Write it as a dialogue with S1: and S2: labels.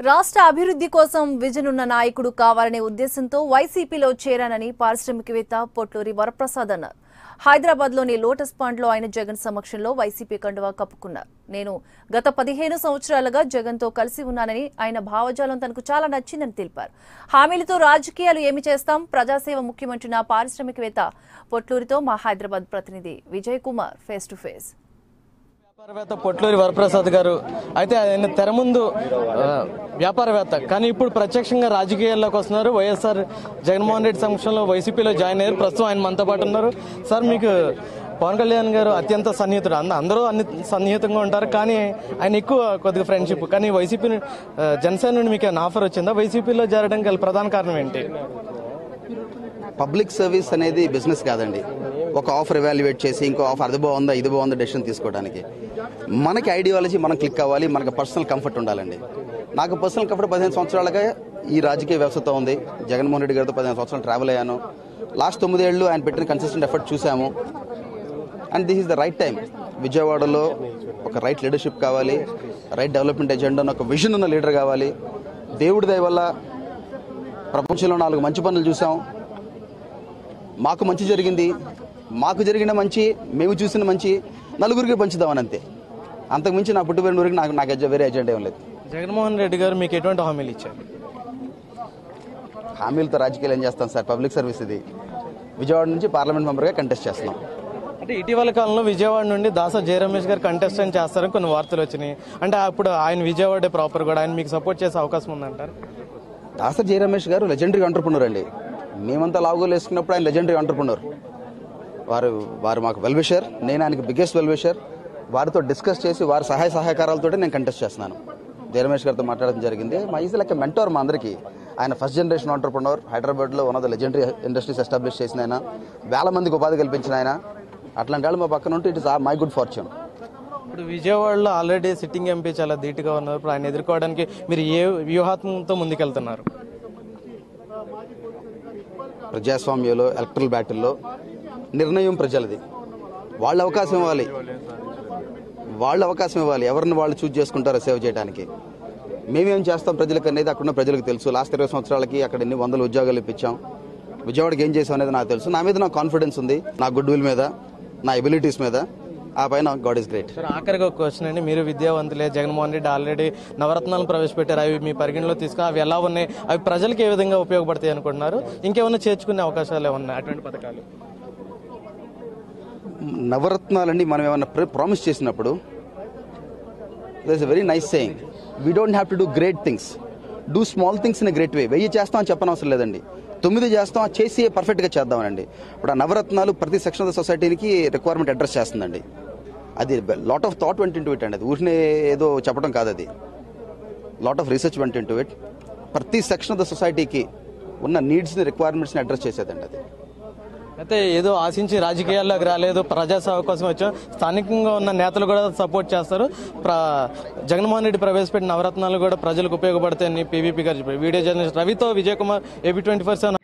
S1: రాష్ట్ర అభివృద్ధి కోసం విజన్ ఉన్న నాయకుడు కావాలనే ఉద్దేశంతో వైసీపీలో చేరానని పారిశ్రామికవేత్త పొట్లూరి వరప్రసాద్ అన్నారు. హైదరాబాద్లోని లోటస్ పాండ్లో ఆయన జగన్ సమక్షంలో వైసీపీ కండువా కప్పుకున్నారు. నేను గత 15 సంవత్సరాలుగా జగన్తో కలిసి ఉన్నానని, ఆయన భావజాలం తనకు చాలా నచ్చిందని తెలిపారు. హామీలతో రాజకీయాలు ఏమి చేస్తాం, ప్రజాసేవ ముఖ్యమంటున్న పారిశ్రామికవేత్త పొట్లూరితో మా హైదరాబాద్ ప్రతినిధి Vijay Kumar face to face.
S2: వ్యాపారవేత్త పొట్లూరి వరప్రసాద్ గారు అయితే ఆయన తెర ముందు వ్యాపారవేత్త, కానీ ఇప్పుడు ప్రత్యక్షంగా రాజకీయాల్లోకి వస్తున్నారు. వైఎస్ఆర్ జగన్మోహన్ రెడ్డి సమక్షంలో వైసీపీలో జాయిన్ అయ్యారు. ప్రస్తుతం ఆయన మనతో పాటు ఉన్నారు. సార్, మీకు పవన్ కళ్యాణ్ గారు అత్యంత సన్నిహితుడు, అందరూ అన్ని సన్నిహితంగా ఉంటారు, కానీ ఆయన ఎక్కువ కొద్దిగా ఫ్రెండ్షిప్. కానీ వైసీపీ జనసేన నుండి మీకు ఏమైనా ఆఫర్ వచ్చిందా? వైసీపీలో చేరడానికి గల ప్రధాన కారణం ఏంటి?
S3: పబ్లిక్ సర్వీస్ అనేది బిజినెస్ కాదండి. ఒక ఆఫర్ ఎవాల్యుయేట్ చేసి ఇంకో ఆఫర్ అది బాగుందా ఇది బాగుందా డెసిషన్ తీసుకోవడానికి మనకి ఐడియాలజీ మనం క్లిక్ అవ్వాలి, మనకు పర్సనల్ కంఫర్ట్ ఉండాలండి. నాకు పర్సనల్ కంఫర్ట్ 15 సంవత్సరాలుగా ఈ రాజకీయ వ్యవస్థతో ఉంది. జగన్మోహన్ రెడ్డి గారితో 15 సంవత్సరాలు ట్రావెల్ అయ్యాను. లాస్ట్ 9 ఏళ్ళు ఆయన పెట్టిన కన్సిస్టెంట్ ఎఫర్ట్ చూసాము. And this is the right time. విజయవాడలో ఒక రైట్ లీడర్షిప్ కావాలి, రైట్ డెవలప్మెంట్ ఎజెండా, ఒక విజన్ ఉన్న లీడర్ కావాలి. దేవుడి దయ వల్ల ప్రపంచంలో 4 మంచి పనులు చూసాం. మాకు మంచి జరిగింది, మాకు జరిగిన మంచి, మేము చూసిన మంచి నలుగురికి పంచుదామని అంతే. అంతకుమించి నా పుట్టిపోయిన ఊరికి నాకు వేరే ఎజెండా ఏం లేదు.
S2: జగన్మోహన్ రెడ్డి గారు మీకు ఎటువంటి హామీలు ఇచ్చారు?
S3: హామీలతో రాజకీయాలు ఏం చేస్తాం సార్? పబ్లిక్ సర్వీస్ ఇది. విజయవాడ నుంచి పార్లమెంట్ మెంబర్గా కంటెస్ట్ చేస్తున్నాం.
S2: అంటే ఇటీవల కాలంలో విజయవాడ నుండి దాసా జయరమేష్ గారు కంటెస్టెంట్ చేస్తారని కొన్ని వార్తలు వచ్చినాయి. అంటే అప్పుడు ఆయన విజయవాడే ప్రాపర్ కూడా, ఆయన మీకు సపోర్ట్ చేసే అవకాశం ఉందంటారు?
S3: దాసా జయరమేష్ గారు లెజెండరీ ఆంటర్ప్రెన్యూర్ అండి. మేమంతా లావుగోలు వేసుకున్నప్పుడు ఆయన లెజెండరీ ఆంటర్ప్రెన్యూర్. వారు మాకు వెల్విషర్, నేను ఆయనకి బిగ్గెస్ట్ వెల్విషర్. వారితో డిస్కస్ చేసి వారి సహాయ సహకారాలతో నేను కంటెస్ట్ చేస్తున్నాను. జయరమేష్ గారితో మాట్లాడడం జరిగింది. మా ఈజ్ లైక్ మెంటోర్ మా అందరికీ. ఆయన ఫస్ట్ జనరేషన్ ఆంటర్ప్రెన్యూర్, హైదరాబాద్లో one of the legendary industries establish చేసిన ఆయన, వేల మందికి ఉపాధి కల్పించిన ఆయన. అట్లాంటి వాళ్ళు మా పక్కన ఉంటే it is my good fortune.
S2: ఇప్పుడు విజయవాడలో ఆల్రెడీ సిట్టింగ్ ఎంపీ చాలా ధీటుగా ఉన్నారు. ఇప్పుడు ఆయన ఎదుర్కోవడానికి మీరు ఏ వ్యూహాత్మకంతో ముందుకెళ్తున్నారు?
S3: ప్రజాస్వామ్యంలో ఎలక్ట్రల్ బ్యాటిల్లో నిర్ణయం ప్రజలది. వాళ్ళు అవకాశం ఇవ్వాలి, ఎవరిని వాళ్ళు చూజ్ చేసుకుంటారో సేవ్ చేయడానికి. మేమేం చేస్తాం ప్రజలకు అనేది అక్కడున్న ప్రజలకు తెలుసు. లాస్ట్ 20 సంవత్సరాలకి అక్కడ ఎన్ని వందల ఉద్యోగాలు ఇప్పించాం. విజయవాడకి ఏం చేసాం అనేది నాకు తెలుసు. నా మీద నాకు కాన్ఫిడెన్స్ ఉంది, నా గుడ్ విల్ మీద, నా ఎబిలిటీస్ మీద. ఆ పైన గాడ్ ఈస్ గ్రేట్.
S2: సార్, ఆఖరిగా ఒక క్వశ్చన్ అండి. మీరు విద్యావంతులే, జగన్మోహన్ రెడ్డి ఆల్రెడీ నవరత్నాలను ప్రవేశపెట్టారు. అవి మీ పరిగణలో తీసుకుని అవి ఎలా ఉన్నాయి, అవి ప్రజలకు ఏ విధంగా ఉపయోగపడతాయి అనుకుంటున్నారు? ఇంకేమైనా చేర్చుకునే అవకాశాలు ఏమన్నా అటువంటి పథకాలు?
S3: నవరత్నాలన్నీ మనం ఏమన్నా ప్రామిస్ చేసినప్పుడు there is a very nice saying, we don't have to do great things, do small things in a great way. 1000 చేస్తాం అని చెప్పనవసరం లేదండి. 9 చేస్తాం, చేసి పర్ఫెక్ట్గా చేద్దామనండి. ఇప్పుడు ఆ నవరత్నాలు ప్రతి సెక్షన్ ఆఫ్ ద సొసైటీకి రిక్వైర్మెంట్ అడ్రస్ చేస్తుందండి. అది లాట్ ఆఫ్ థాట్ వెంట ఇంటూ ఇట్ అండి. అది ఊరినే ఏదో చెప్పడం కాదు, అది లాట్ ఆఫ్ రీసెర్చ్ వెంట ఇంటూ ఇట్. ప్రతి సెక్షన్ ఆఫ్ ద సొసైటీకి ఉన్న నీడ్స్ని, రిక్వైర్మెంట్స్ని అడ్రస్ చేసేదండి అది.
S2: అయితే ఏదో ఆశించి రాజకీయాల్లోకి రాలేదు, ప్రజాసేవ కోసం వచ్చాం. స్థానికంగా ఉన్న నేతలు కూడా సపోర్ట్ చేస్తారు. జగన్మోహన్ రెడ్డి ప్రవేశపెట్టిన నవరత్నాలు కూడా ప్రజలకు ఉపయోగపడతాయని పీవీపీ గారు చెప్పారు. వీడియో జర్నలిస్ట్ రవితో విజయ్ కుమార్, ఏబీ 24/7.